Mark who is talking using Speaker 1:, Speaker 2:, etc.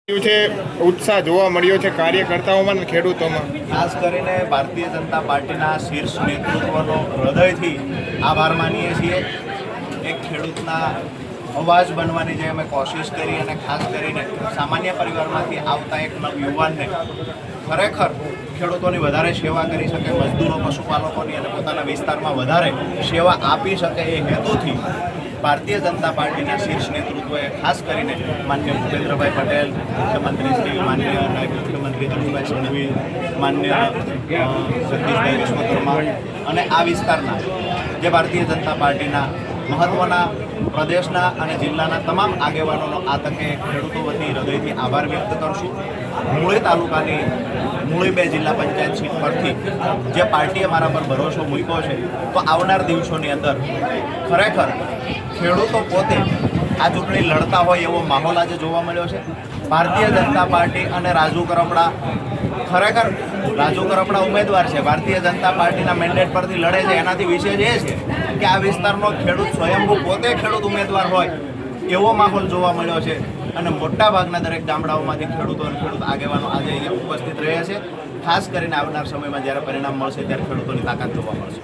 Speaker 1: ઉત્સાહ જોવા મળ્યો છે કાર્યકર્તાઓમાં અને ખેડૂતોમાં।
Speaker 2: ખાસ કરીને ભારતીય જનતા પાર્ટીના શીર્ષ નેતૃત્વનો હૃદયથી આભાર માનીએ છીએ। એક ખેડૂતના અવાજ બનવાની જે અમે કોશિશ કરી અને ખાસ કરીને સામાન્ય પરિવારમાંથી આવતા એક યુવાનને ખરેખર ખેડૂતોની વધારે સેવા કરી શકે, મજદૂરો, પશુપાલકોની અને પોતાના વિસ્તારમાં વધારે સેવા આપી શકે એ હેતુથી ભારતીય જનતા પાર્ટીના શીર્ષ નેતૃત્વએ ખાસ કરીને માન્ય ભૂપેન્દ્રભાઈ પટેલ, મુખ્યમંત્રી શ્રી, માન્ય નાયબ મુખ્યમંત્રી હરીશભાઈ સંઘવી, માન્ય જગદીશભાઈ વિશ્વકર્મા અને આ વિસ્તારના જે ભારતીય જનતા પાર્ટીના મહત્ત્વના પ્રદેશના અને જિલ્લાના તમામ આગેવાનોનો આ તકે ખેડૂતો વતી હૃદયથી આભાર વ્યક્ત કરશું। મૂળી તાલુકાની મૂળી 2 જિલ્લા પંચાયત સીટ પરથી જે પાર્ટીએ મારા પર ભરોસો મૂક્યો છે, તો આવનાર દિવસોની અંદર ખરેખર ખેડૂતો પોતે આ ચૂંટણી લડતા હોય એવો માહોલ આજે જોવા મળ્યો છે। ભારતીય જનતા પાર્ટી અને રાજુ કરપડા ખરેખર રાજુ કરપડા ઉમેદવાર છે, ભારતીય જનતા પાર્ટીના મેન્ડેટ પરથી લડે છે। એનાથી વિશેષ એ છે કે આ વિસ્તારનો ખેડૂત સ્વયંભૂ પોતે ખેડૂત ઉમેદવાર હોય એવો માહોલ જોવા મળ્યો છે અને મોટાભાગના દરેક ગામડાઓમાંથી ખેડૂતો અને ખેડૂત આગેવાનો આજે અહીંયા ઉપસ્થિત રહ્યા છે। ખાસ કરીને આવનાર સમયમાં જ્યારે પરિણામ મળશે ત્યારે ખેડૂતોની તાકાત જોવા મળશે।